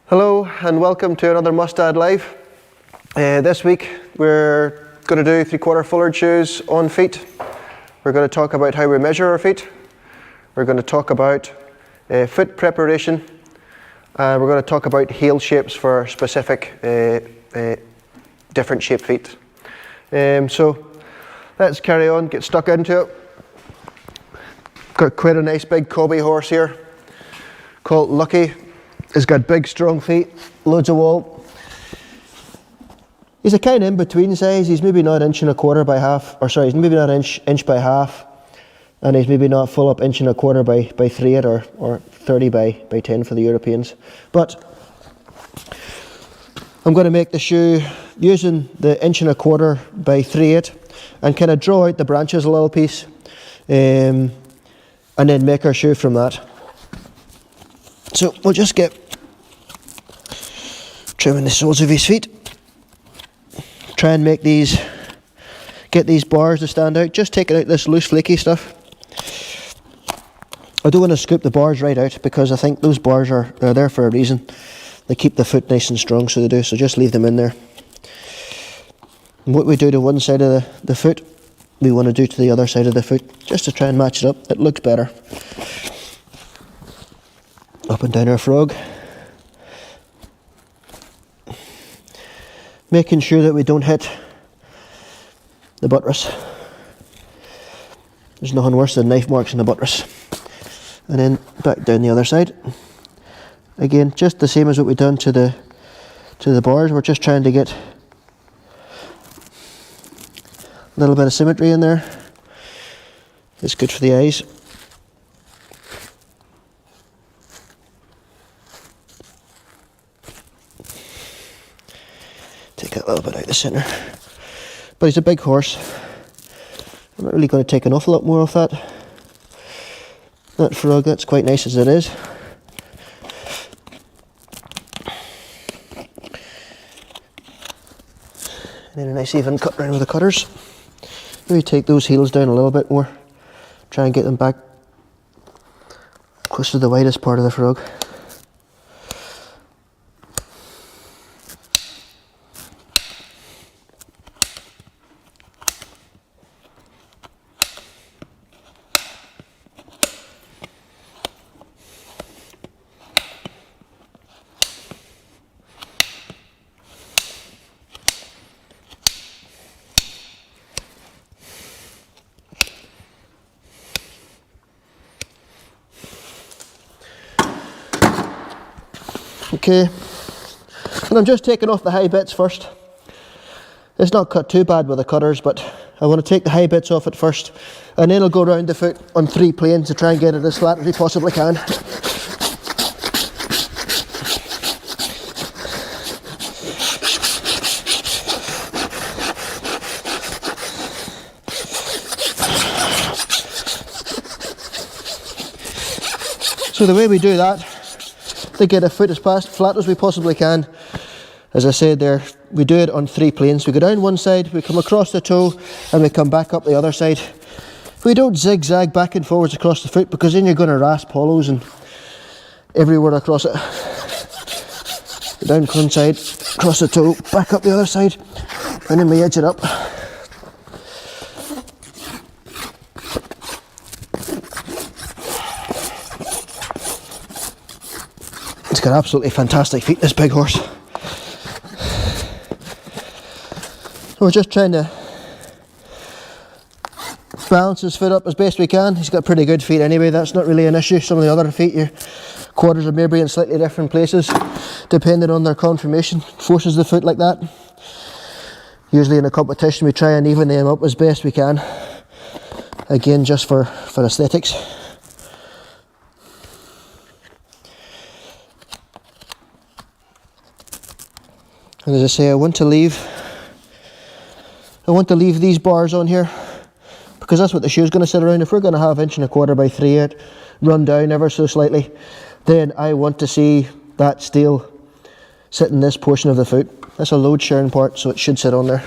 Hello and welcome to another Mustad Live. This week we're going to do 3/4 fullard shoes on feet. We're going to talk about how we measure our feet. We're going to talk about foot preparation. We're going to talk about heel shapes for specific different shaped feet. So let's carry on, get stuck into it. Got quite a nice big cobby horse here called Lucky. He's got big strong feet, loads of wool. He's a kind of in-between size. He's maybe not 1.25 by half, or sorry, he's maybe not inch by half, and he's maybe not full up 1.25 by 3/8 or 30 by 10 for the Europeans. But I'm going to make the shoe using the 1.25 by 3/8 and kind of draw out the branches a little piece, and then make our shoe from that. So we'll just get trimming the soles of his feet. Try and make these, get these bars to stand out, just taking out this loose flaky stuff. I don't want to scoop the bars right out because I think those bars are there for a reason. They keep the foot nice and strong, so they do, so just leave them in there. And what we do to one side of the foot, we want to do to the other side of the foot, just to try and match it up. It looks better. Up and down our frog. Making sure that we don't hit the buttress. There's nothing worse than knife marks in the buttress. And then back down the other side. Again, just the same as what we've done to the bars. We're just trying to get a little bit of symmetry in there. It's good for the eyes. Take that little bit out of the centre. But he's a big horse. I'm not really going to take an awful lot more off that frog. That's quite nice as it is. And then a nice even cut round with the cutters. Maybe take those heels down a little bit more. Try and get them back close to the widest part of the frog. Okay, and I'm just taking off the high bits first. It's not cut too bad with the cutters, but I want to take the high bits off it first, and then I'll go around the foot on 3 planes to try and get it as flat as we possibly can. So the way we do that, to get a foot as flat as we possibly can, as I said there, we do it on 3 planes. We go down one side, we come across the toe, and we come back up the other side. We don't zigzag back and forwards across the foot, because then you're going to rasp hollows and everywhere across it. Down one side, across the toe, back up the other side, and then we edge it up. He's got absolutely fantastic feet, this big horse. We're just trying to balance his foot up as best we can. He's got pretty good feet anyway, that's not really an issue. Some of the other feet, your quarters are maybe in slightly different places, depending on their conformation, forces the foot like that. Usually in a competition we try and even them up as best we can. Again, just for aesthetics. And as I say, I want to leave these bars on here, because that's what the shoe's going to sit around. If we're going to have 1.25 by 3/8 run down ever so slightly, then I want to see that steel sit in this portion of the foot. That's a load sharing part, so it should sit on there.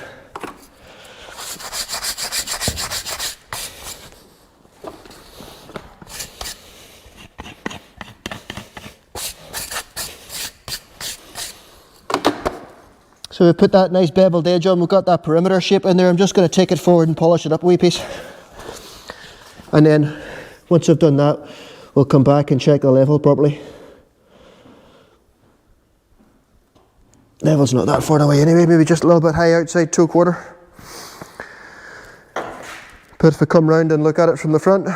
So we put that nice beveled edge on, we've got that perimeter shape in there. I'm just going to take it forward and polish it up a wee piece. And then, once I've done that, we'll come back and check the level properly. Level's not that far away anyway, maybe just a little bit high outside 2/4. But if we come round and look at it from the front,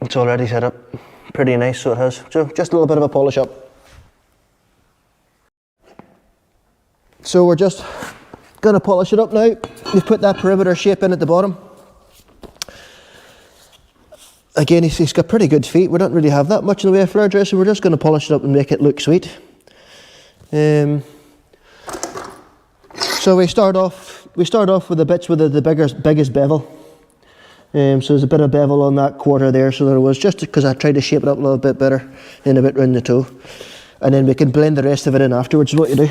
it's already set up pretty nice, so it has. So just a little bit of a polish up. So we're just going to polish it up now. We've put that perimeter shape in at the bottom. Again, he's got pretty good feet. We don't really have that much in the way of floor dress, so we're just going to polish it up and make it look sweet. So we start off with the bits with the biggest bevel. So there's a bit of bevel on that 1/4 there, so there was, just because I tried to shape it up a little bit better, and a bit round the toe. And then we can blend the rest of it in afterwards, is what you do.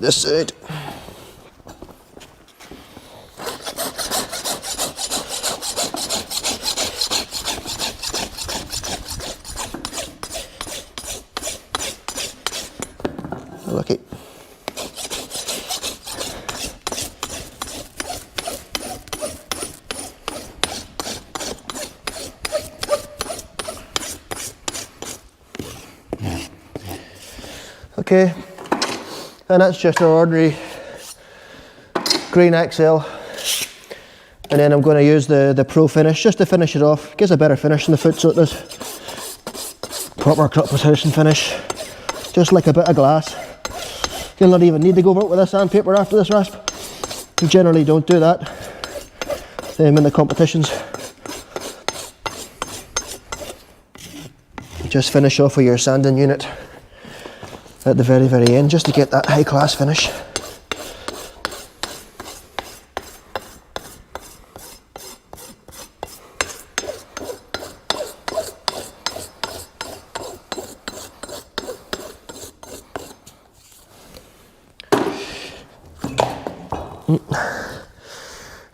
This side. Lucky. Okay. And that's just our ordinary green XL. And then I'm going to use the Pro finish just to finish it off. Gives a better finish in the foot, so it does. Proper crop protection finish. Just like a bit of glass. You'll not even need to go over it with a sandpaper after this rasp. You generally don't do that in the competitions. Just finish off with your sanding unit at the very, very end, just to get that high class finish.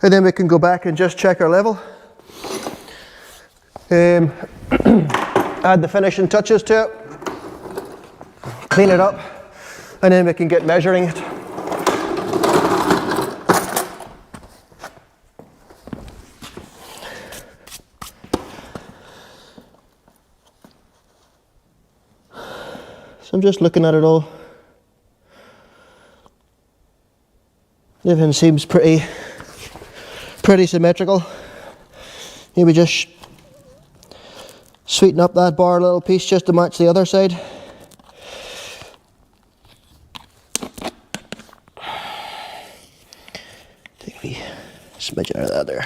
And then we can go back and just check our level. Add the finishing touches to it. Clean it up, and then we can get measuring it. So I'm just looking at it all. Everything seems pretty symmetrical. Maybe just sweeten up that bar a little piece just to match the other side. Take a wee smidge out of that there.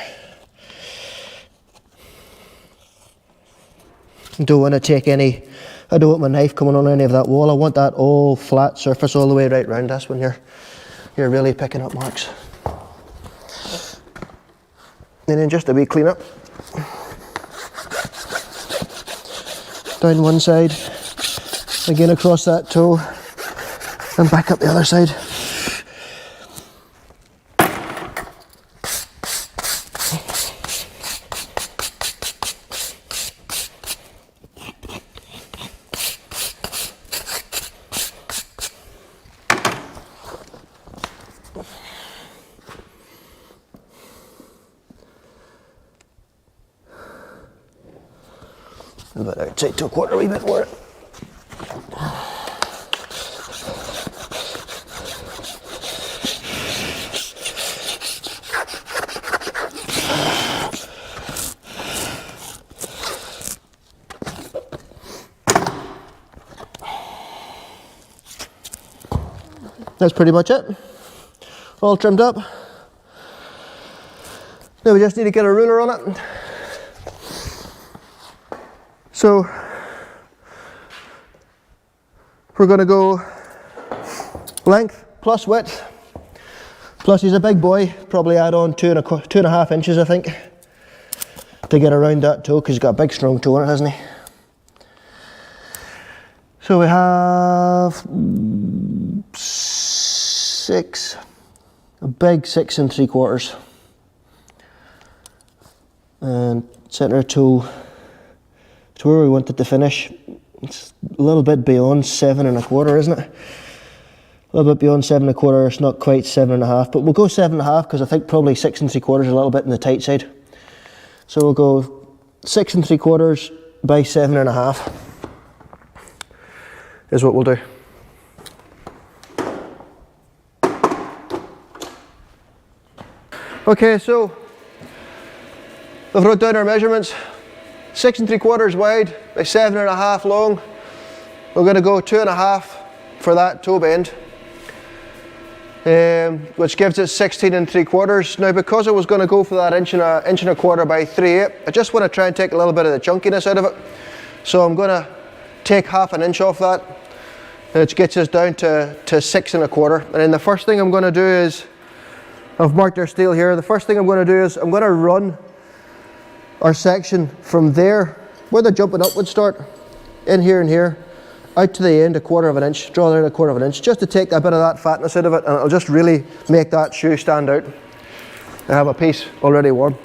Don't want to take any, I don't want my knife coming on any of that wall. I want that all flat surface all the way right round. That's when you're really picking up marks. And then just a wee clean up. Down one side, again across that toe, and back up the other side. About outside to a quarter, a wee bit more. That's pretty much it. All trimmed up. Now we just need to get a ruler on it. So we're going to go length plus width Plus he's a big boy, probably add on 2.5 inches I think, to get around that toe, because he's got a big strong toe on it, hasn't he? So we have a big 6 3/4, and setting our toe to where we want it to finish. It's a little bit beyond 7 1/4, isn't it? A little bit beyond 7 1/4, it's not quite 7 1/2, but we'll go 7 1/2 because I think probably 6 3/4 is a little bit on the tight side. So we'll go 6 3/4 by 7 1/2 is what we'll do. Okay, so we've wrote down our measurements. 6 3/4 wide by 7 1/2 long. We're going to go 2 1/2 for that toe bend, which gives us 16 3/4. Now, because I was going to go for that inch and a quarter by 3/8, I just want to try and take a little bit of the chunkiness out of it. So I'm going to take 1/2 inch off that, which gets us down to 6 1/4. And then the first thing I'm going to do is, I've marked our steel here. The first thing I'm going to do is I'm going to run our section from there, where the jumping up would start, in here and here, out to the end, 1/4 inch, draw there 1/4 inch, just to take a bit of that fatness out of it, and it'll just really make that shoe stand out. I have a piece already warm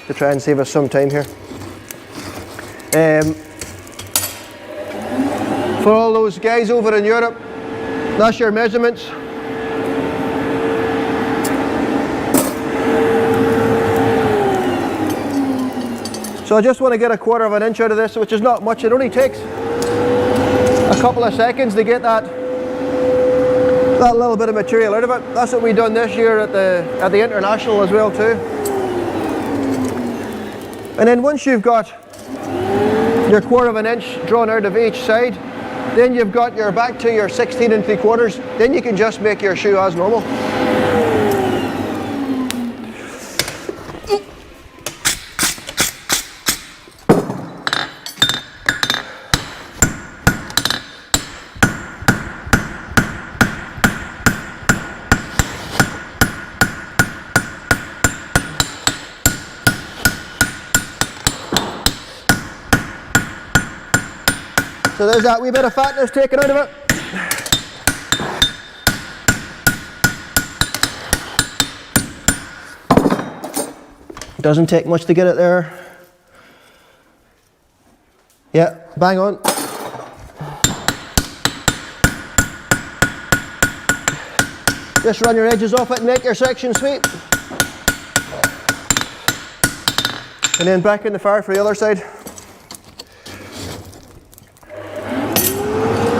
to try and save us some time here. For all those guys over in Europe, that's your measurements. So I just want to get 1/4 inch out of this, which is not much. It only takes a couple of seconds to get that little bit of material out of it. That's what we done this year at the International as well too. And then once you've got your 1/4 inch drawn out of each side, then you've got your back to your 16 3/4. Then you can just make your shoe as normal. So there's that wee bit of fatness taken out of it. Doesn't take much to get it there. Yeah, bang on. Just run your edges off it and make your section sweet. And then back in the fire for the other side.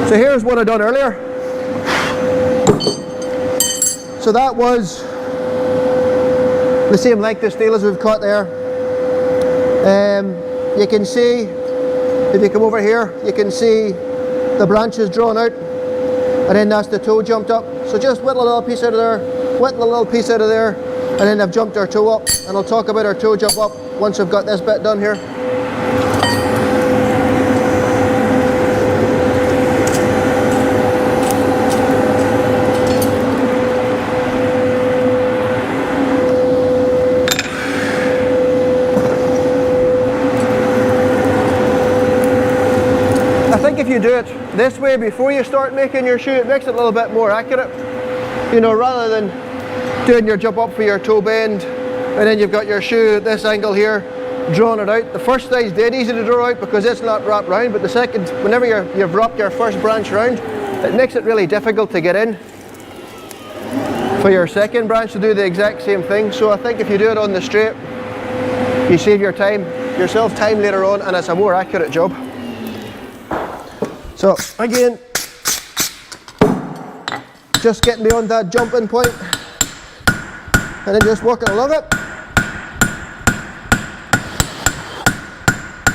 So here's what I done earlier. So that was the same length of steel as we've cut there. You can see, if you come over here, you can see the branches drawn out, and then that's the toe jumped up. So just whittle a little piece out of there, whittle a little piece out of there, and then I've jumped our toe up, and I'll talk about our toe jump up once I've got this bit done here. If you do it this way before you start making your shoe, it makes it a little bit more accurate. You know, rather than doing your jump up for your toe bend and then you've got your shoe at this angle here, drawing it out. The first side's dead easy to draw out because it's not wrapped round, but the second, whenever you've wrapped your first branch round, it makes it really difficult to get in for your second branch to do the exact same thing. So I think if you do it on the straight, you save yourself time later on, and it's a more accurate job. So again, just getting beyond that jumping point and then just working along it.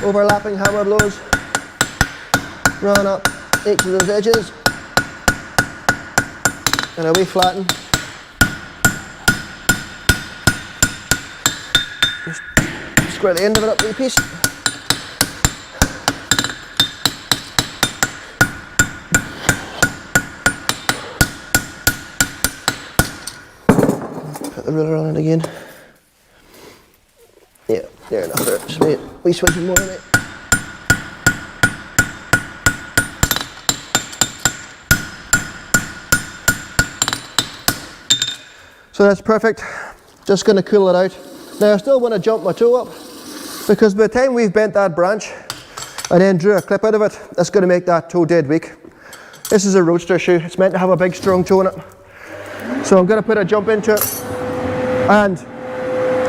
Overlapping hammer blows, run up each of those edges and away flatten. Just square the end of it up with a piece. put the ruler on it again. Yeah, there enough there. Just wait, we switch more on it. So that's perfect. Just going to cool it out. Now I still want to jump my toe up, because by the time we've bent that branch and then drew a clip out of it, that's going to make that toe dead weak. This is a roadster shoe. It's meant to have a big strong toe in it. So I'm going to put a jump into it. And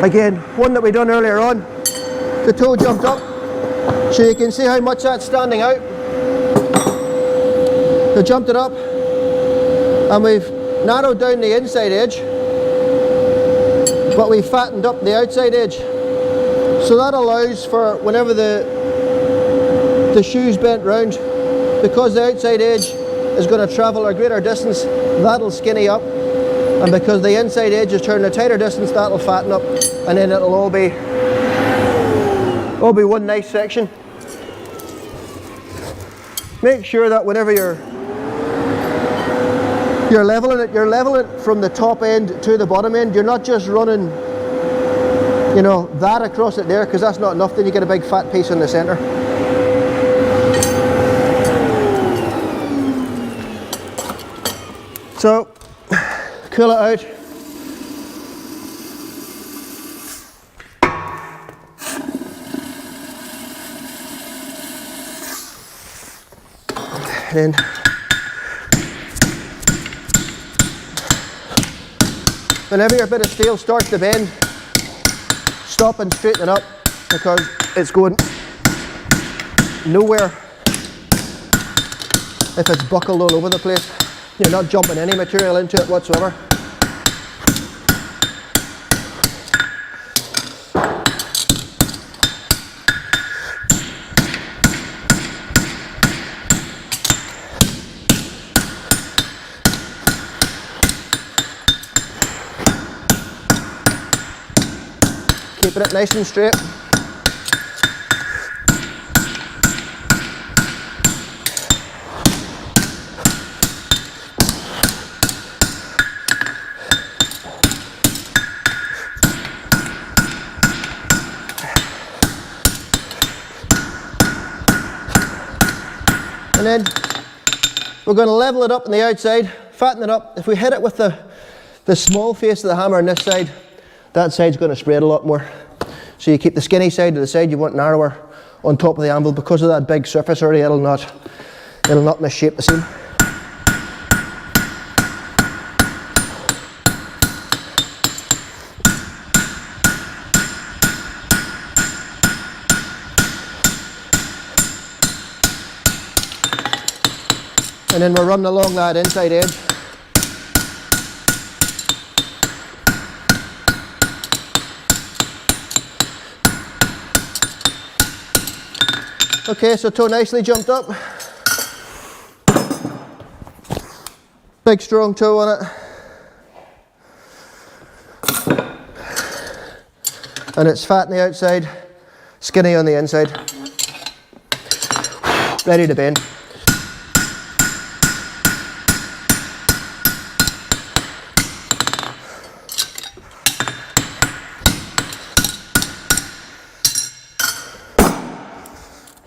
again, one that we done earlier on, the toe jumped up. So you can see how much that's standing out. We jumped it up and we've narrowed down the inside edge, but we fattened up the outside edge. So that allows for whenever the shoe's bent round, because the outside edge is going to travel a greater distance, that'll skinny up, and because the inside edge is turning a tighter distance, that'll fatten up, and then it'll all be one nice section. Make sure that whenever you're leveling it from the top end to the bottom end. You're not just running, you know, that across it there, because that's not enough. Then you get a big fat piece in the center. So cool it out. And then whenever your bit of steel starts to bend, stop and straighten it up, because it's going nowhere if it's buckled all over the place. You're not jumping any material into it whatsoever. Keeping it nice and straight. And then we're going to level it up on the outside, fatten it up. If we hit it with the small face of the hammer on this side, that side's going to spread a lot more. So you keep the skinny side to the side you want narrower on top of the anvil. Because of that big surface area, it'll not misshape the seam. And then we're running along that inside edge. Okay, so toe nicely jumped up. Big strong toe on it. And it's fat on the outside, skinny on the inside. Ready to bend.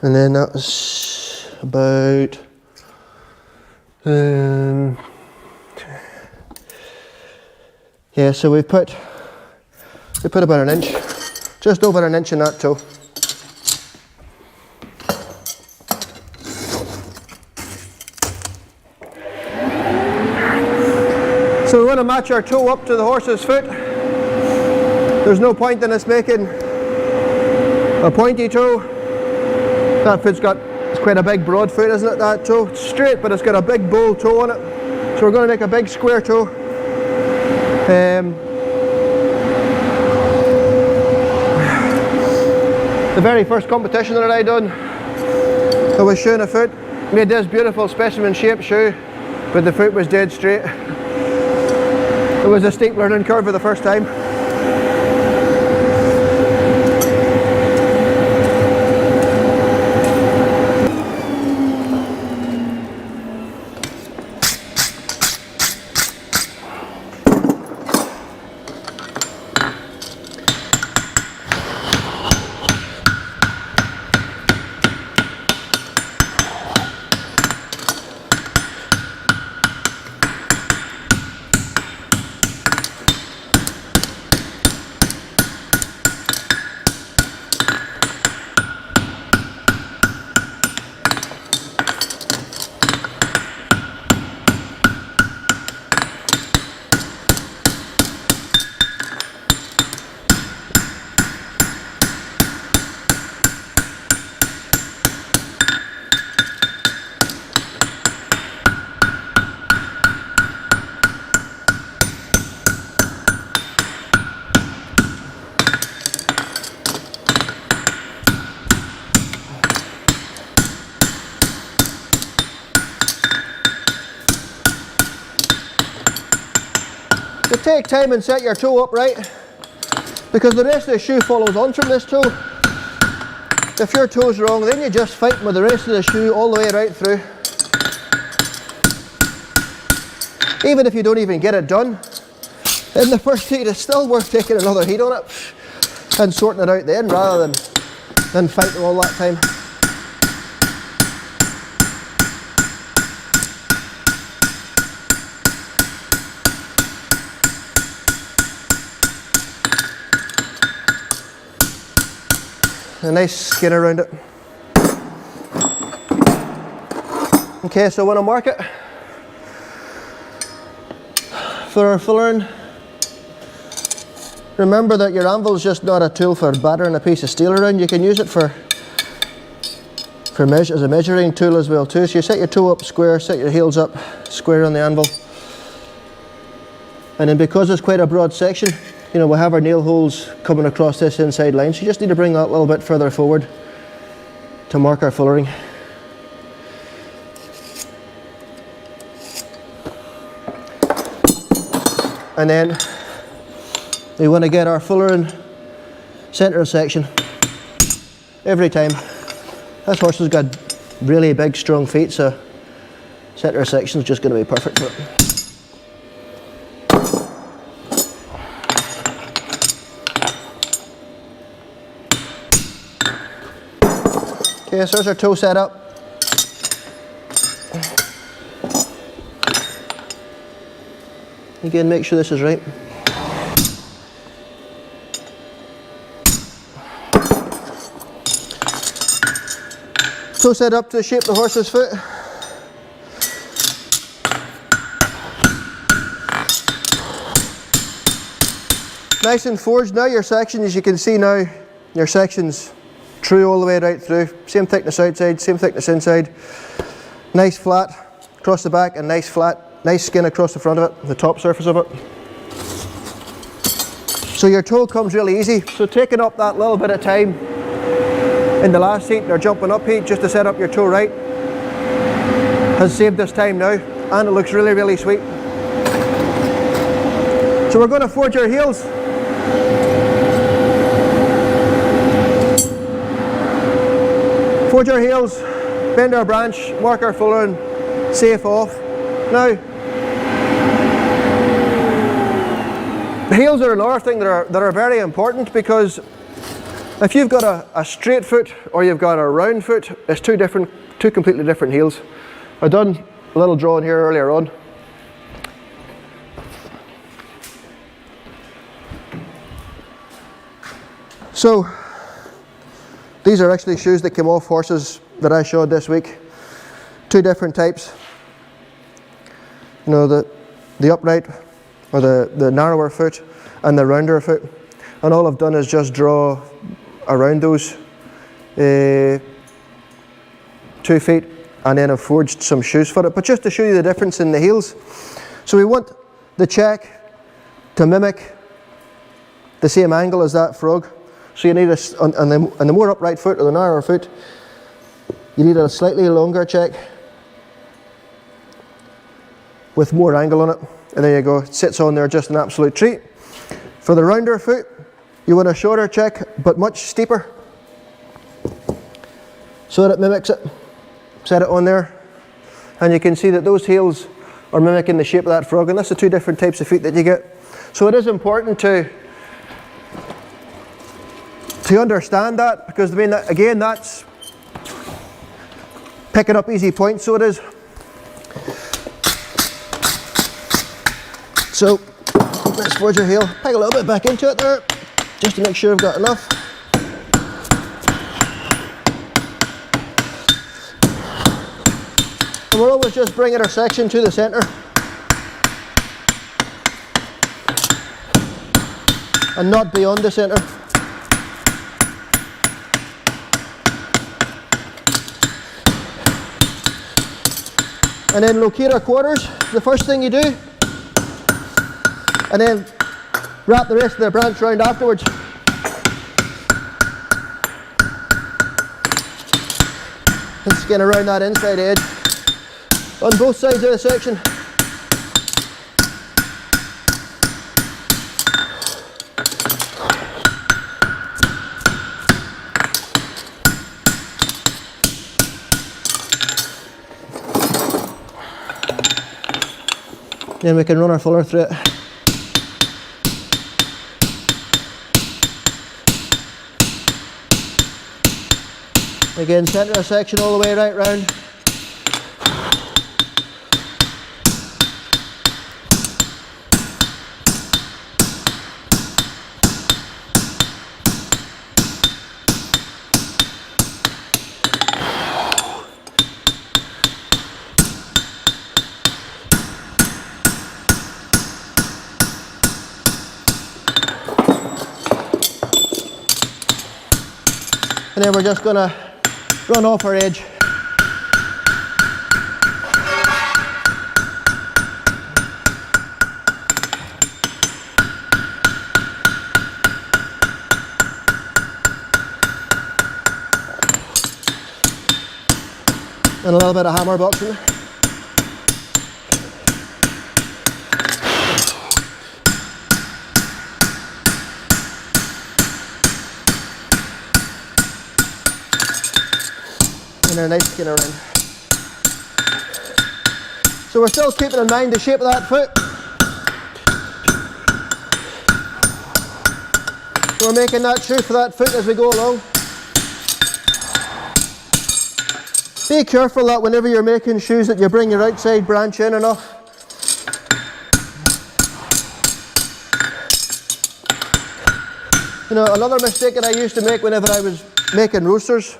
And then that was about yeah, so we put about an inch, just over an inch in that toe. So we want to match our toe up to the horse's foot. There's no point in us making a pointy toe. That foot's it's quite a big broad foot, isn't it, that toe? It's straight, but it's got a big bowl toe on it. So we're going to make a big square toe. The very first competition that I done, I was shoeing a foot, made this beautiful specimen shaped shoe, but the foot was dead straight. It was a steep learning curve for the first time. You take time and set your toe up right, because the rest of the shoe follows on from this toe. If your toe's wrong, then you just fight with the rest of the shoe all the way right through. Even if you don't even get it done in the first heat, it's still worth taking another heat on it and sorting it out then, rather than fighting all that time. A nice skin around it. Okay, so when I mark it for our fillering, remember that your anvil is just not a tool for battering a piece of steel around. You can use it as a measuring tool as well too. So you set your toe up square, set your heels up square on the anvil, and then because it's quite a broad section, you know, we have our nail holes coming across this inside line, so you just need to bring that a little bit further forward to mark our fillering. And then we want to get our fillering centre section every time. This horse has got really big strong feet, so centre section is just going to be perfect for it. Okay, so there's our toe set up. Again, make sure this is right. Toe set up to the shape of the horse's foot. Nice and forged. Now your section, as you can see now, your section's true all the way right through. Same thickness outside, same thickness inside. Nice flat across the back and nice flat, nice skin across the front of it, the top surface of it. So your toe comes really easy. So taking up that little bit of time in the last heat or jumping up heat just to set up your toe right has saved us time now, and it looks really, really sweet. So we're going to forge our heels. Forge our heels, bend our branch, mark our fillering, safe off. Now, the heels are another thing that are very important, because if you've got a straight foot or you've got a round foot, it's two completely different heels. I've done a little drawing here earlier on. So, these are actually shoes that came off horses that I showed this week. Two different types. You know, the upright or the narrower foot and the rounder foot. And all I've done is just draw around those 2 feet, and then I've forged some shoes for it. But just to show you the difference in the heels. So we want the check to mimic the same angle as that frog. So you need on the more upright foot or the narrower foot, you need a slightly longer check with more angle on it. And there you go, it sits on there just an absolute treat. For the rounder foot, you want a shorter check but much steeper, so that it mimics it. Set it on there, and you can see that those heels are mimicking the shape of that frog, and that's the two different types of feet that you get. So it is important to understand that, because I mean, again, that's picking up easy points, so it is. So let's forge your heel, peg a little bit back into it there, just to make sure I've got enough. And we're always just bringing our section to the centre, and not beyond the centre. And then locate our quarters, the first thing you do, and then wrap the rest of the branch round afterwards. And skin around that inside edge on both sides of the section. Then we can run our fuller through it. Again, centre our section all the way right round. And then we're just going to run off our edge. And a little bit of hammer boxing. And a nice skin around. So we're still keeping in mind the shape of that foot. So we're making that shoe for that foot as we go along. Be careful that whenever you're making shoes that you bring your outside branch in enough. You know, another mistake that I used to make whenever I was making roosters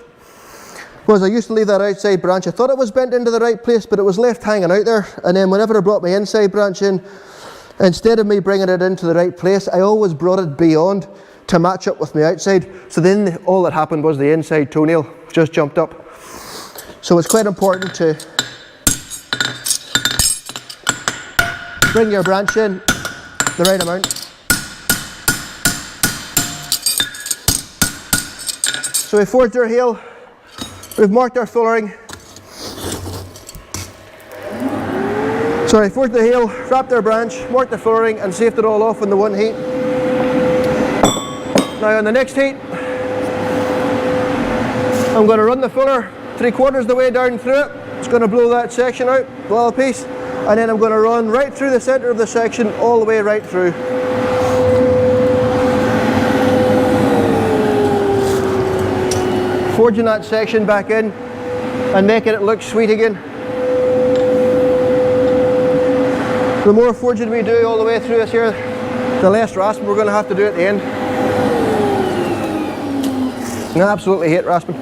was I used to leave that outside branch. I thought it was bent into the right place, but it was left hanging out there. And then whenever I brought my inside branch in, instead of me bringing it into the right place, I always brought it beyond to match up with my outside. So then all that happened was the inside toenail just jumped up. So it's quite important to bring your branch in the right amount. So we forged our heel, we've marked our fullering. Sorry, forged the heel, wrapped our branch, marked the fullering and saved it all off in the one heat. Now on the next heat, I'm going to run the fuller 3/4 the way down through it. It's going to blow that section out, the little piece, and then I'm going to run right through the centre of the section all the way right through. Forging that section back in and making it look sweet again. The more forging we do all the way through this here, the less rasping we're going to have to do at the end. I absolutely hate rasping.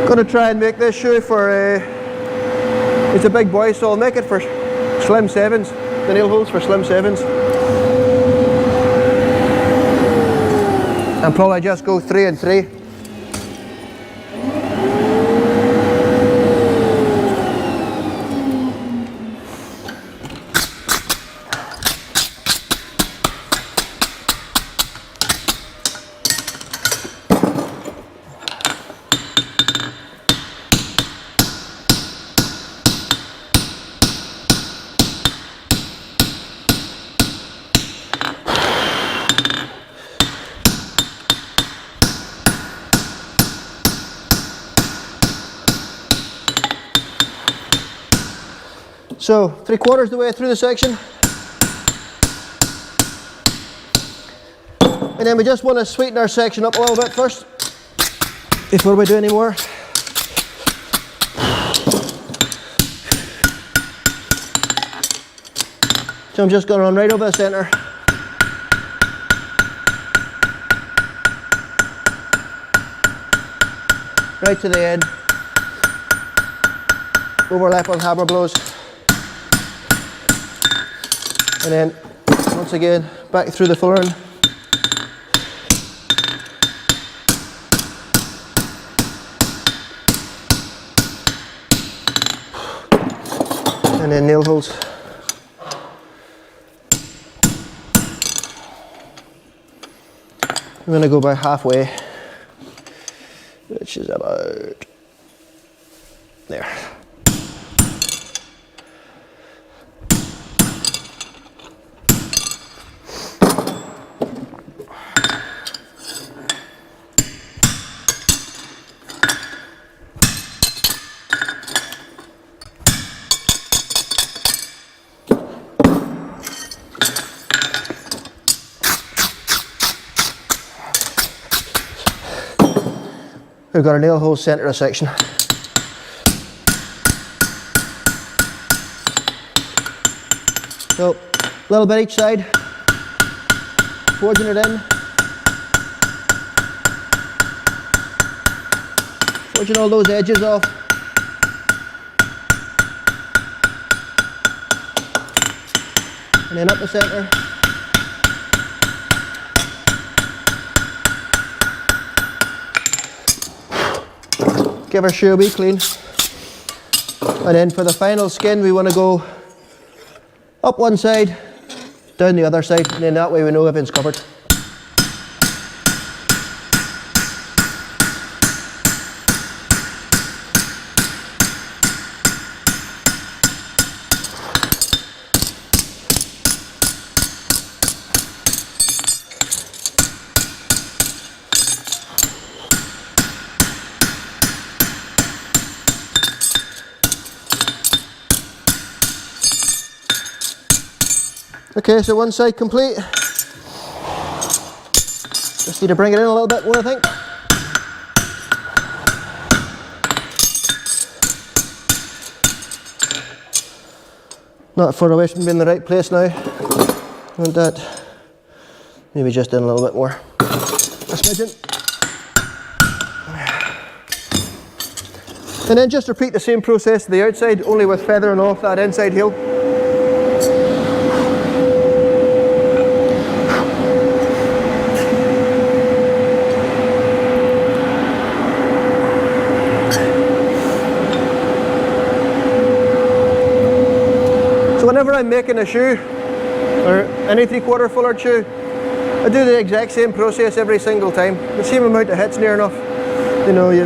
Going to try and make this shoe for it's a big boy, so I'll make it for slim 7s, the nail holes for slim 7s, and probably just go 3 and 3. So 3/4 the way through the section, and then we just want to sweeten our section up a little bit first before we do any more. So I'm just going to run right over the centre. Right to the end. Overlap on hammer blows. And then, once again, back through the fullering. And then nail holes. I'm going to go about halfway, which is about there. we've got a nail hole centre of section. So, a little bit each side, forging it in, forging all those edges off. And then up the centre. Give our shoe a wee clean. And then for the final skin we want to go up one side, down the other side, and then that way we know everything's covered. Okay, so one side complete. Just need to bring it in a little bit more, I think. Not far away from being in the right place now. Want that. Maybe just in a little bit more. A smidgen. And then just repeat the same process to the outside, only with feathering off that inside heel. Whenever I'm making a shoe, or any 3/4 fullered shoe, I do the exact same process every single time. The same amount of hits near enough. You know, you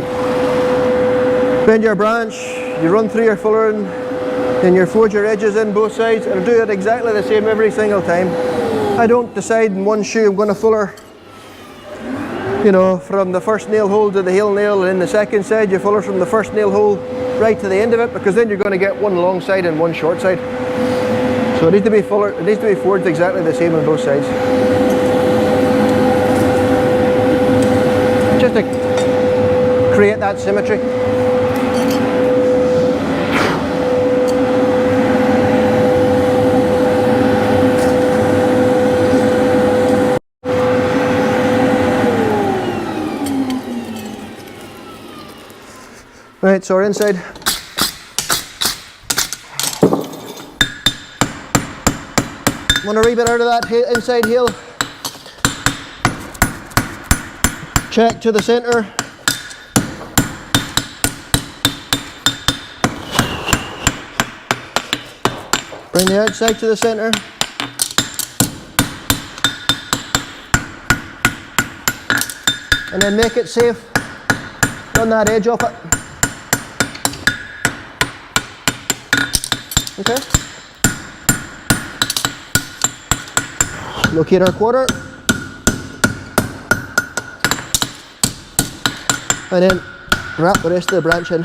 bend your branch, you run through your fullering, then you forge your edges in both sides, and I do it exactly the same every single time. I don't decide in one shoe I'm going to fuller, you know, from the first nail hole to the heel nail, and in the second side you fuller from the first nail hole right to the end of it, because then you're going to get one long side and one short side. So it needs to be fuller, it needs to be forged exactly the same on both sides. Just to create that symmetry. Right, so our inside. Want a wee bit out of that inside heel. Check to the centre. Bring the outside to the centre. And then make it safe. Run that edge off it. Okay. Locate our quarter, and then wrap the rest of the branch in.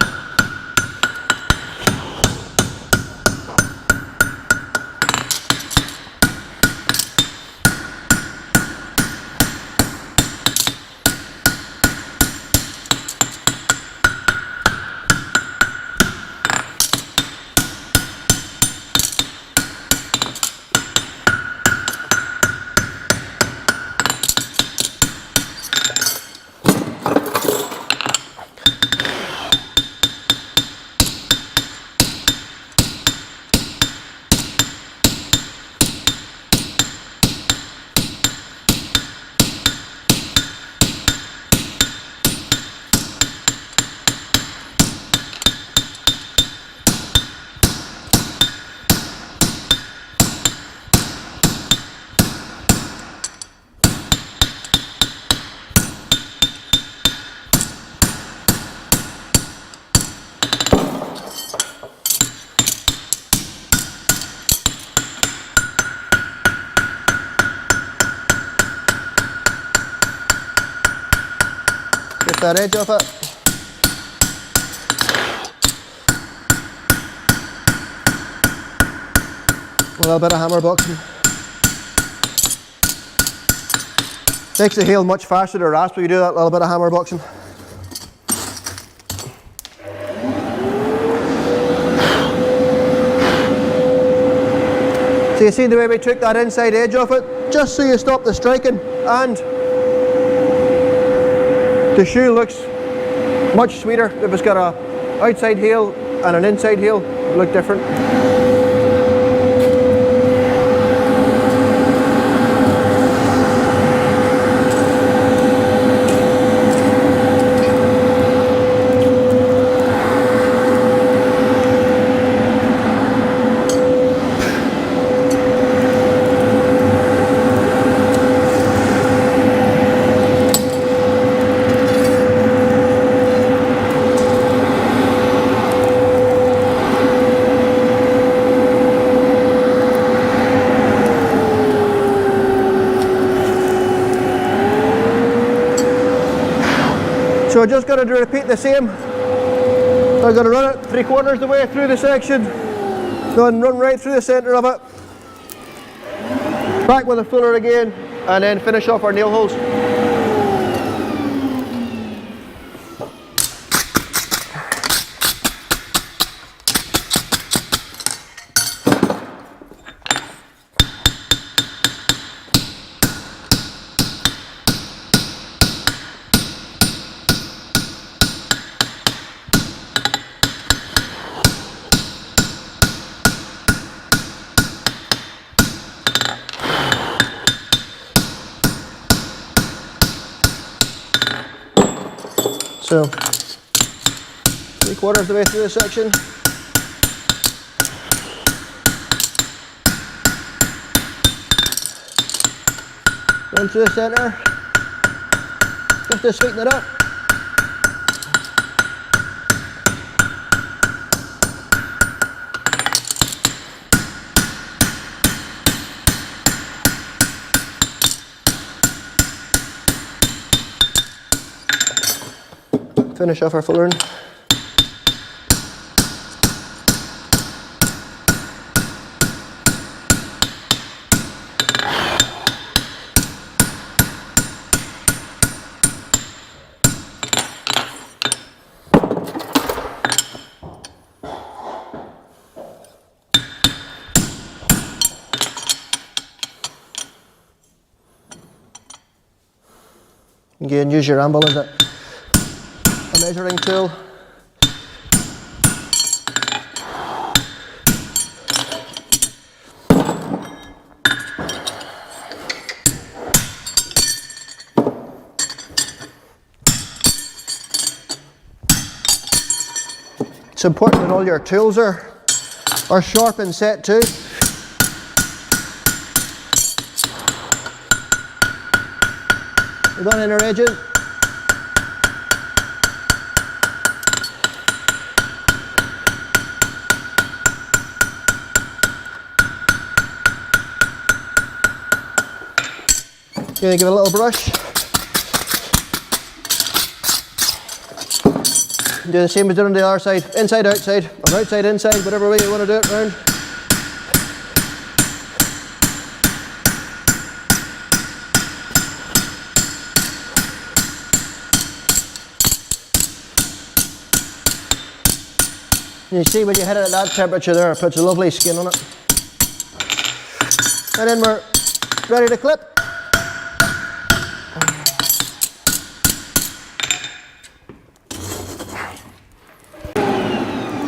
Get that edge off it. A little bit of hammer boxing. Makes the heel much faster to rasp if you do that little bit of hammer boxing. So you see the way we took that inside edge off it, just so you stop the striking, and the shoe looks much sweeter. If it's got a outside heel and an inside heel, it look different. So I'm just going to repeat the same. I'm going to run it 3/4 of the way through the section, then run right through the centre of it, back with a fuller again, and then finish off our nail holes. So, 3/4 of the way through the section. Run through the centre, just to sweeten it up. Finish off our fullering. Again, use your anvil as a measuring tool. It's important that all your tools are sharp and set too. We've got inner edging. Gonna give it a little brush. Do the same as done on the other side, inside, outside, or outside, inside, whatever way you want to do it round. You see when you hit it at that temperature there, it puts a lovely skin on it. And then we're ready to clip.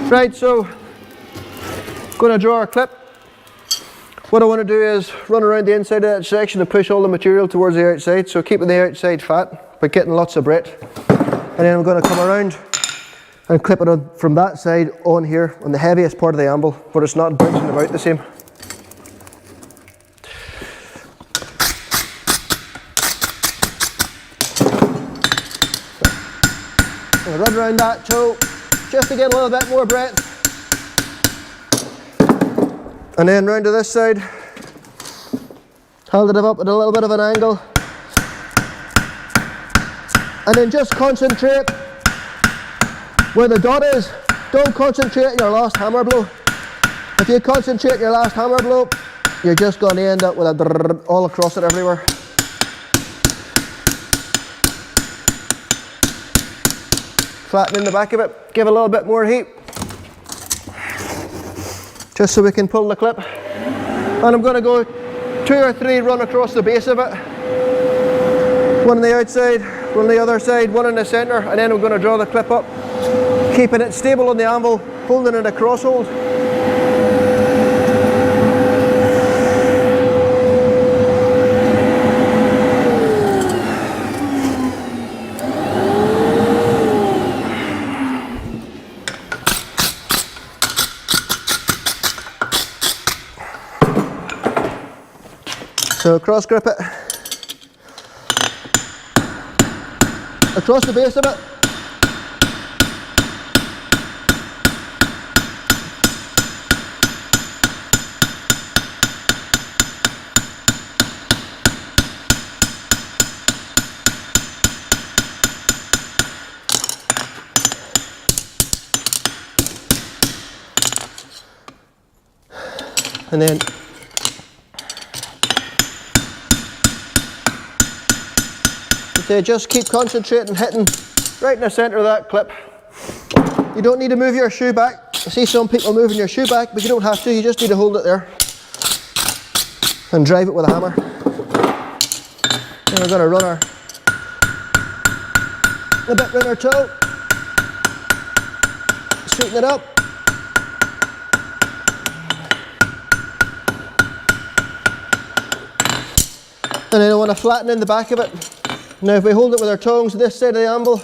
Right, so going to draw our clip. What I want to do is run around the inside of that section and push all the material towards the outside, so keeping the outside fat but getting lots of breadth. And then I'm going to come around and clip it on from that side on here on the heaviest part of the anvil where it's not bouncing about the same. I'll run around that toe just to get a little bit more breadth. And then round to this side, hold it up at a little bit of an angle. And then just concentrate where the dot is. Don't concentrate on your last hammer blow. If you concentrate on your last hammer blow, you're just going to end up with a drrrr all across it everywhere. Flatten in the back of it, give it a little bit more heat, just so we can pull the clip. And I'm going to go 2 or 3 run across the base of it. One on the outside, one on the other side, one in the centre, and then I'm going to draw the clip up, keeping it stable on the anvil, holding it a cross hold. So cross grip it across the base of it. And then just keep concentrating, hitting right in the centre of that clip. You don't need to move your shoe back. I see some people moving your shoe back, but you don't have to. You just need to hold it there and drive it with a hammer. Then we're going to run a bit round our toe, sweeten it up. And then I want to flatten in the back of it. Now if we hold it with our tongs this side of the anvil,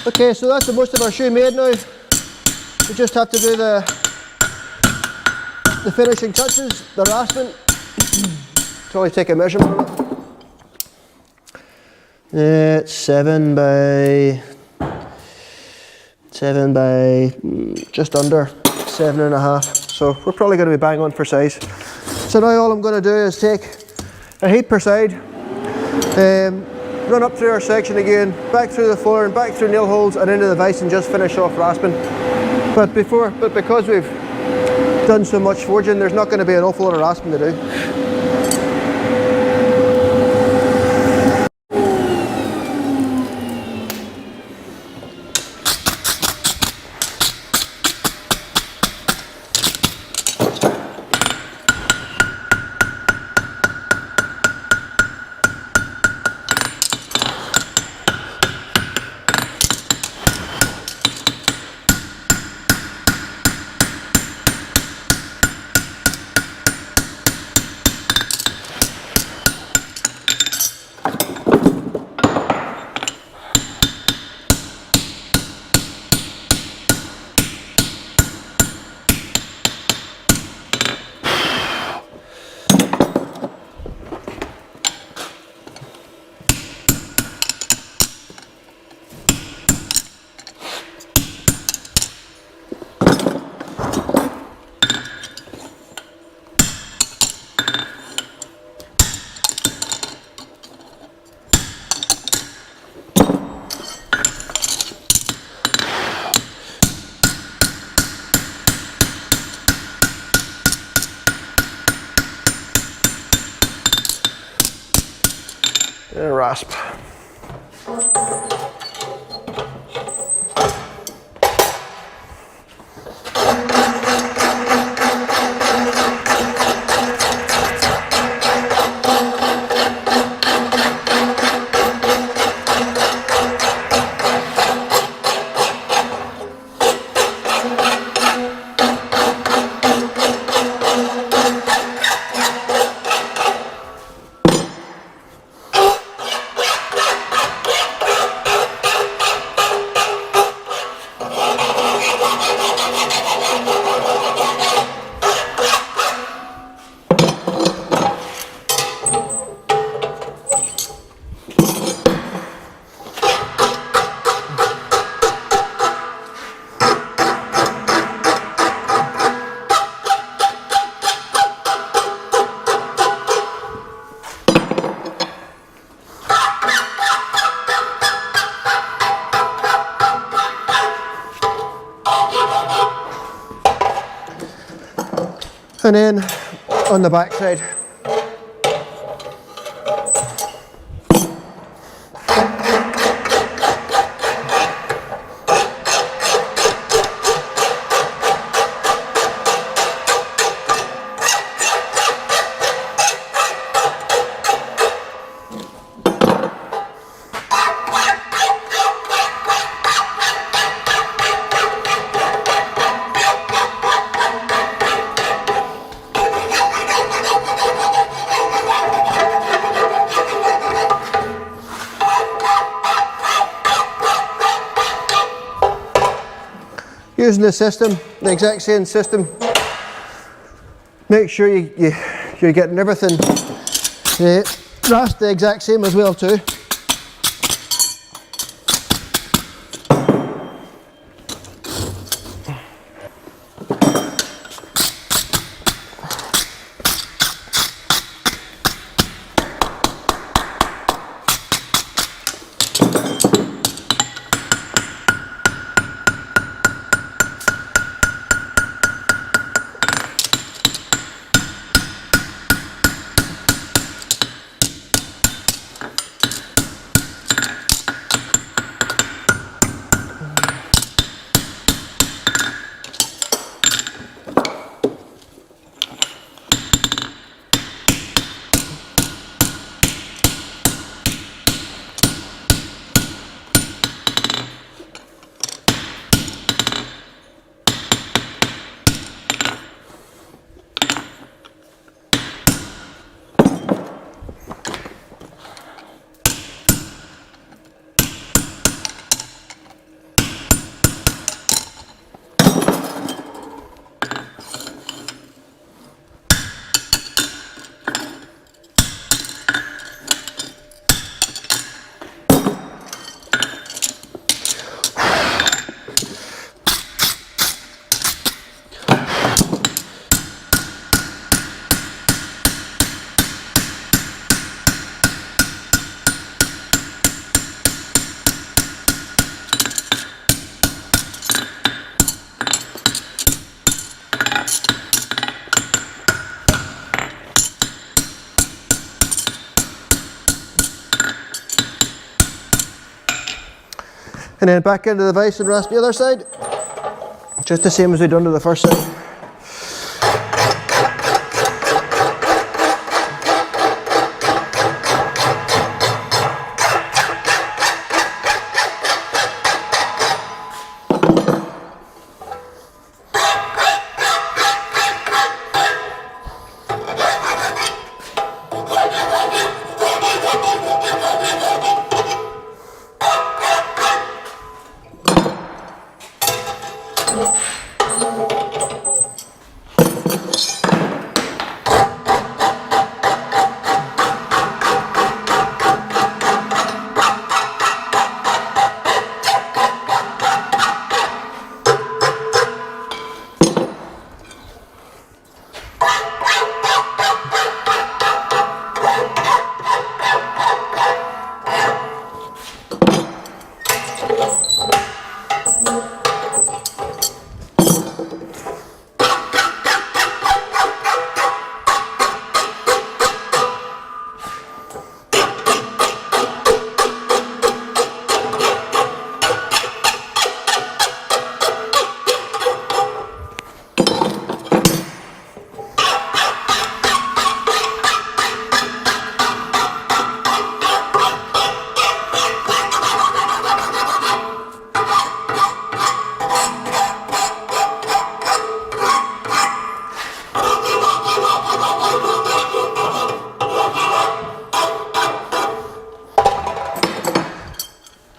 okay, so that's the most of our shoe made now. We just have to do the finishing touches, the rasping. Totally take a measurement of it. It's 7 by just under 7.5. So we're probably going to be bang on for size. So now all I'm going to do is take a heat per side, run up through our section again, back through the floor and back through nail holes and into the vise and just finish off rasping. But because we've done so much forging, there's not going to be an awful lot of rasping to do. And rasp. And then on the back side. Using the system, the exact same system, make sure you're getting everything rust the exact same as well too. And then back into the vise and rust the other side, just the same as we done to the first side.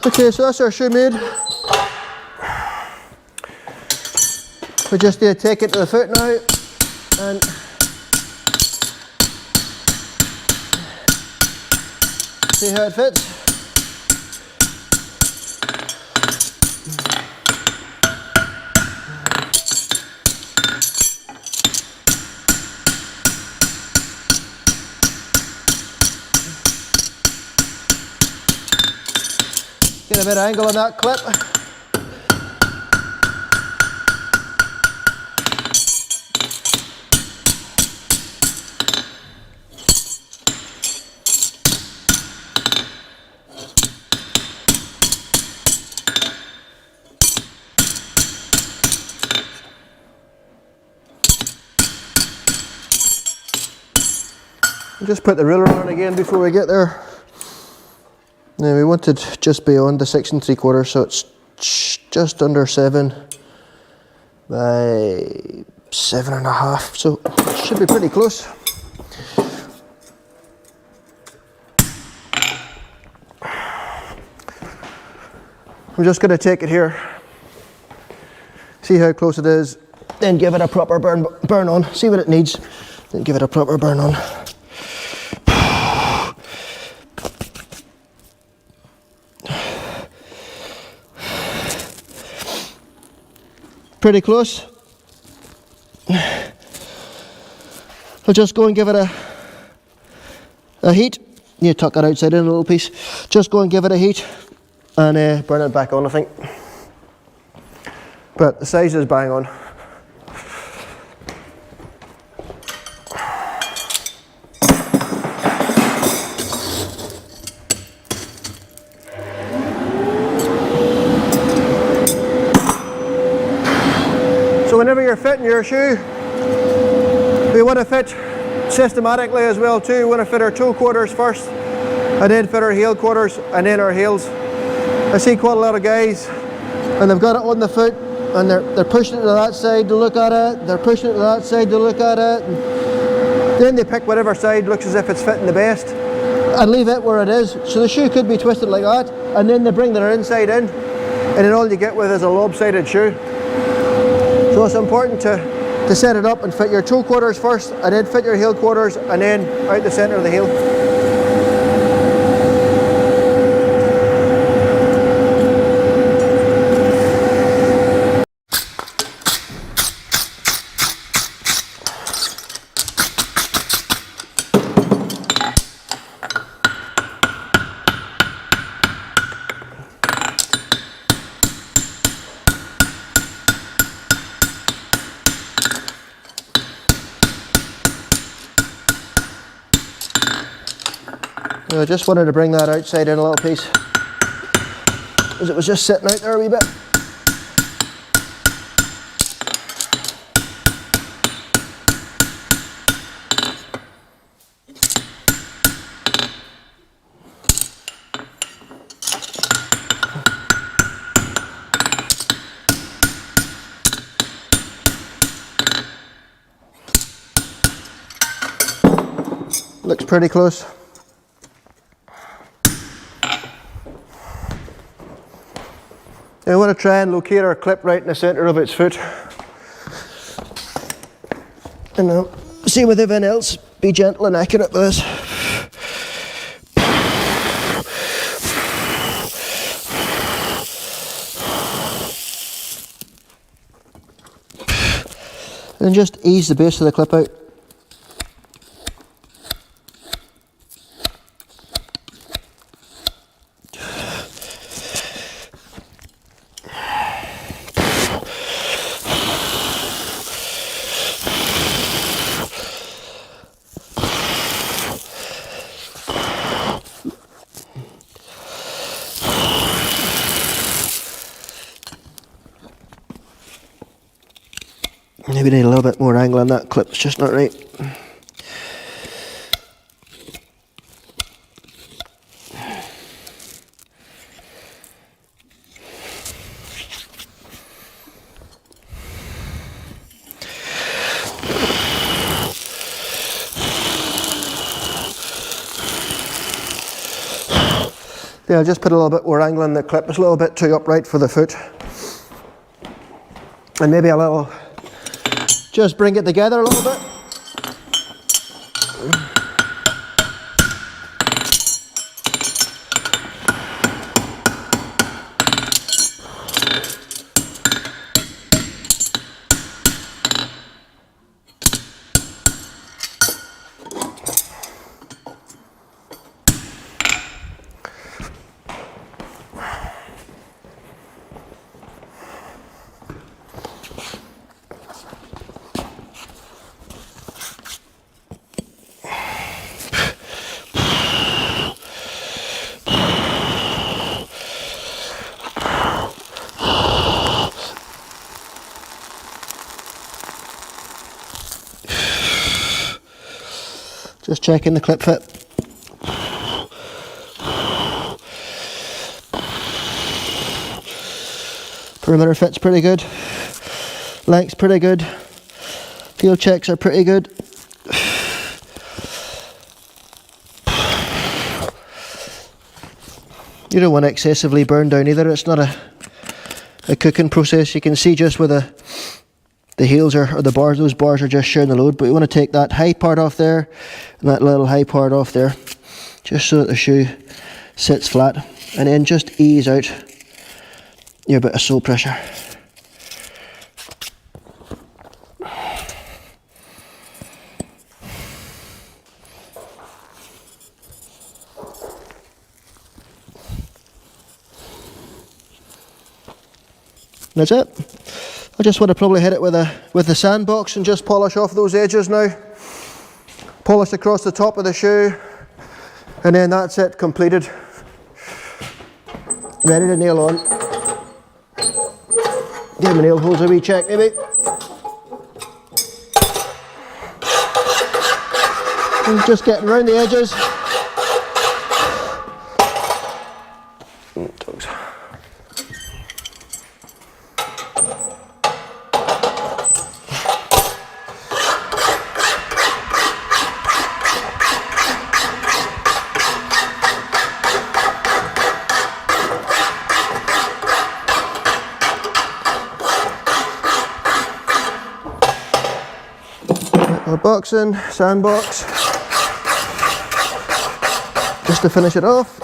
Okay, so that's our shoe made. We just need to take it to the foot now and see how it fits. Get a bit of angle on that clip. Just put the ruler on again before we get there. Now we wanted just beyond the 6 3/4, so it's just under 7 by 7.5, so it should be pretty close. I'm just going to take it here, see how close it is, then give it a proper burn on, see what it needs, then give it a proper burn on. Pretty close. I'll just go and give it a heat. You tuck it outside in a little piece. Just go and give it a heat and burn it back on, I think. But the size is bang on. So whenever you're fitting your shoe, we want to fit systematically as well too. We want to fit our toe quarters first, and then fit our heel quarters, and then our heels. I see quite a lot of guys, and they've got it on the foot, and they're pushing it to that side to look at it, they're pushing it to that side to look at it, and then they pick whatever side looks as if it's fitting the best, and leave it where it is. So the shoe could be twisted like that, and then they bring their inside in, and then all you get with is a lopsided shoe. So it's important to set it up and fit your toe quarters first, and then fit your heel quarters, and then out the centre of the heel. I just wanted to bring that outside in a little piece, as it was just sitting out there a wee bit. Looks pretty close. I want to try and locate our clip right in the centre of its foot. And now, same with everything else, be gentle and accurate with this. And just ease the base of the clip out. Maybe need a little bit more angle on that clip, it's just not right. Yeah, I'll just put a little bit more angle on the clip, it's a little bit too upright for the foot. And maybe a little, just bring it together a little bit. Just checking the clip fit. Perimeter fit's pretty good. Length's pretty good. Field checks are pretty good. You don't want to excessively burn down either. It's not a cooking process. You can see just where the heels are, or the bars, those bars are just sharing the load, but you want to take that high part off there and that little high part off there, just so that the shoe sits flat, and then just ease out your bit of sole pressure. That's it. I just want to probably hit it with the sandbox and just polish off those edges now. Polish across the top of the shoe, and then that's it, completed. Ready to nail on. Give my nail holes a wee check maybe. And just getting around the edges. Our boxing, sandbox, just to finish it off.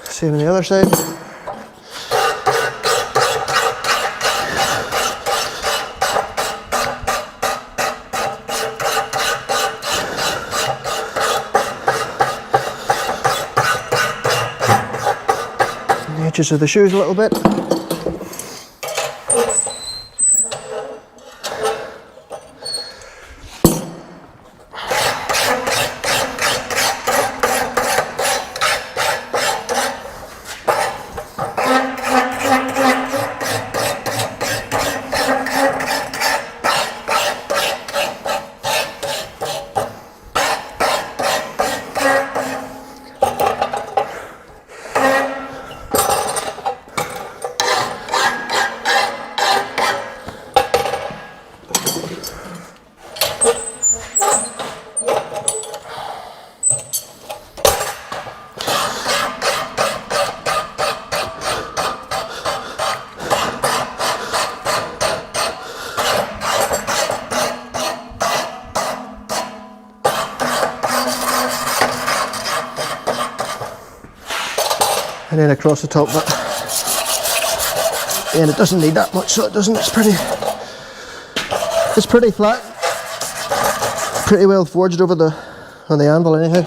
Same on the other side. Edges of the shoes a little bit. And then across the top of it. And it doesn't need that much, so it doesn't. It's pretty flat. Pretty well forged over on the anvil anyhow.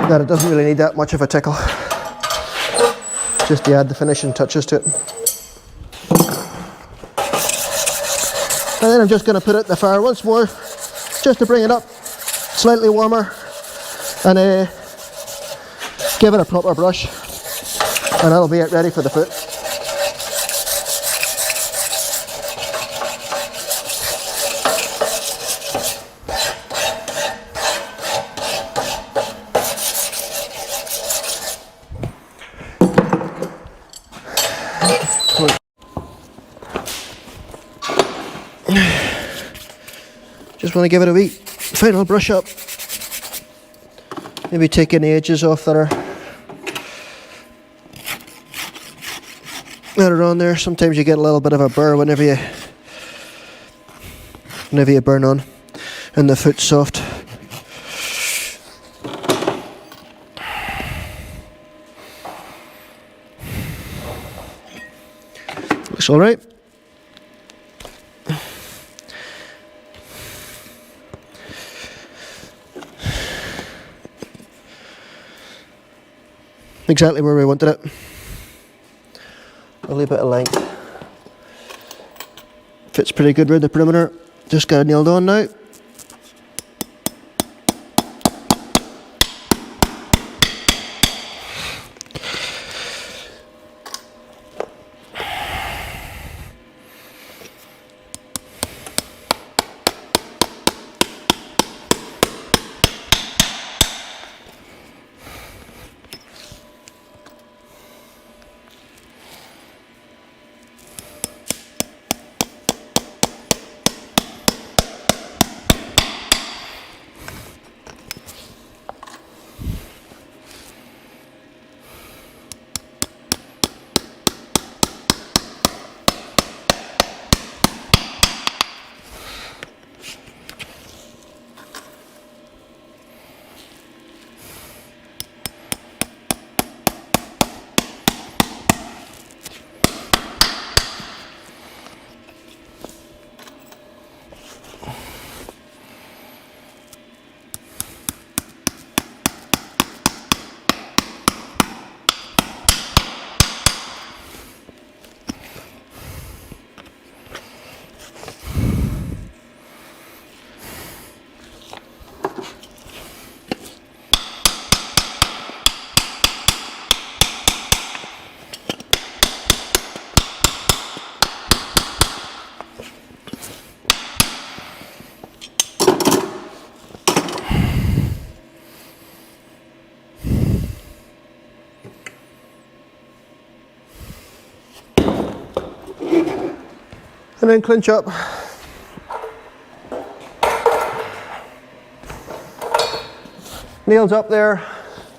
That it doesn't really need that much of a tickle. Just to add the finishing touches to it. And then I'm just going to put it in the fire once more, just to bring it up slightly warmer, and give it a proper brush, and that'll be it, ready for the foot. Just want to give it a wee final brush up. Maybe take any edges off that are on there. Sometimes you get a little bit of a burr whenever you burn on, and the foot's soft. Looks all right. Exactly where we wanted it. A little bit of length. Fits pretty good around the perimeter. Just got it nailed on now. And then clinch up. Nails up there,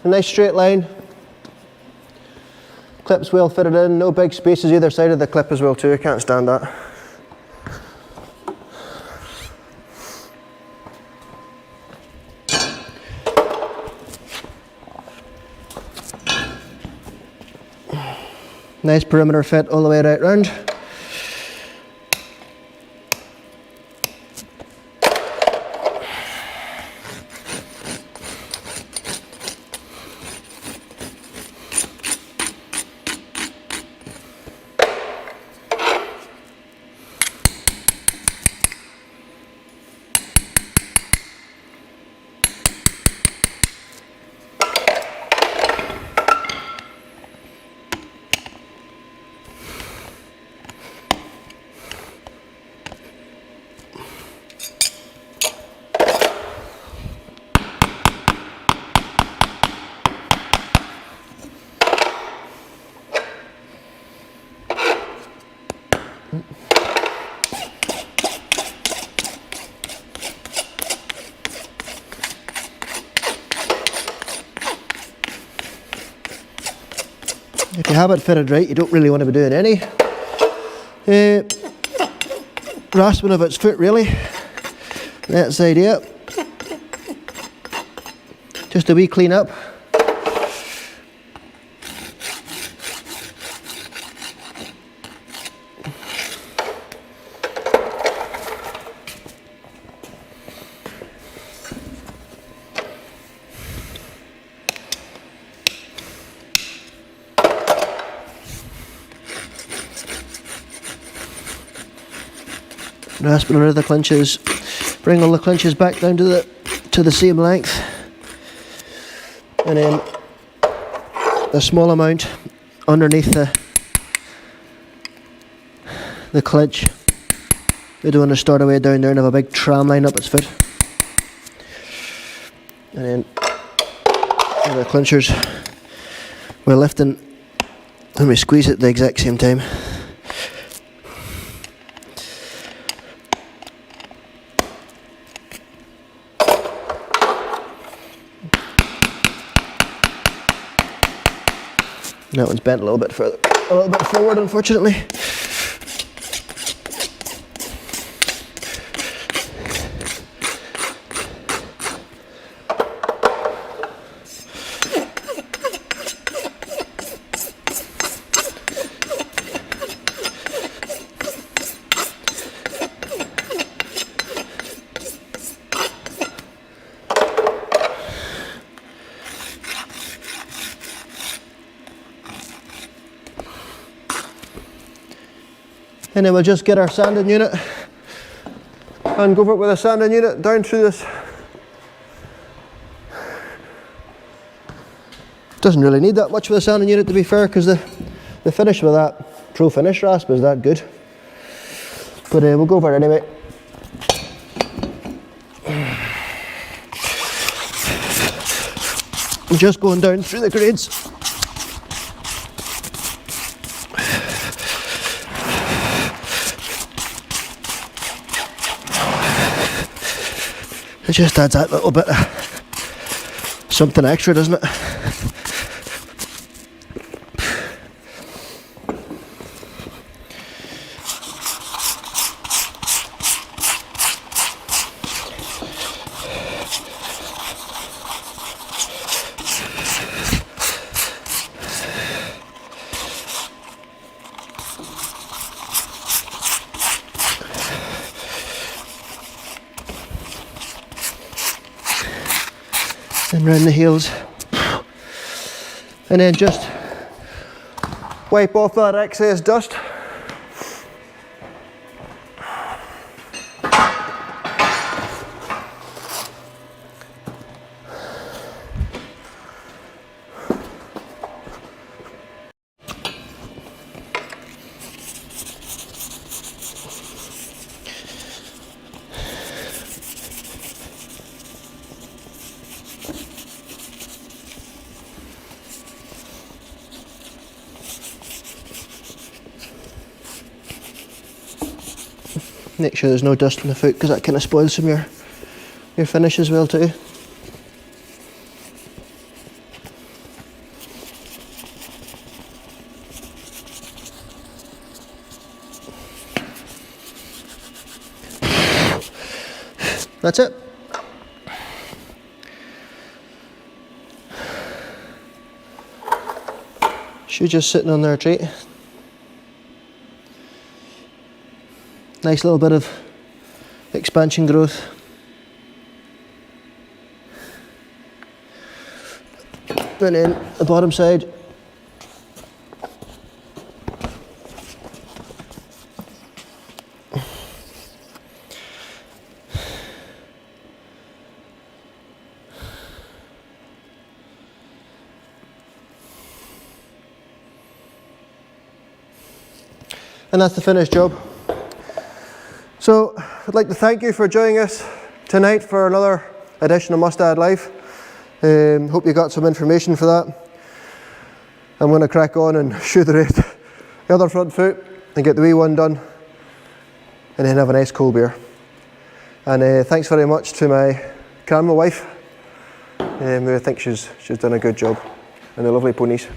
a nice straight line. Clip's well fitted in, no big spaces either side of the clip as well too, I can't stand that. Nice perimeter fit all the way right round. If you have it fitted right, you don't really want to be doing any rasping of its foot really. That side up. Just a wee clean up. Rasping around the clinches, bring all the clinches back down to the same length, and then a small amount underneath the clinch. We don't want to start away down there and have a big tram line up its foot. And then the clinchers we're lifting and we squeeze it at the exact same time. That one's bent a little bit forward, unfortunately. And then we'll just get our sanding unit and go over it with a sanding unit down through this. Doesn't really need that much with a sanding unit, to be fair, because the finish with that Pro Finish rasp is that good. But we'll go over it anyway. I'm just going down through the grades. It just adds that little bit of something extra, doesn't it? And round the heels, and then just wipe off that excess dust. Make sure there's no dust on the foot, because that kind of spoils some of your finish as well too. That's it. Shoe just sitting on their treat. Nice little bit of expansion growth. And then the bottom side. And that's the finished job. So I'd like to thank you for joining us tonight for another edition of Mustad Live. Hope you got some information for that. I'm going to crack on and shoe the other front foot and get the wee one done, and then have a nice cold beer. And thanks very much to my grandma wife. I think she's done a good job, and the lovely ponies.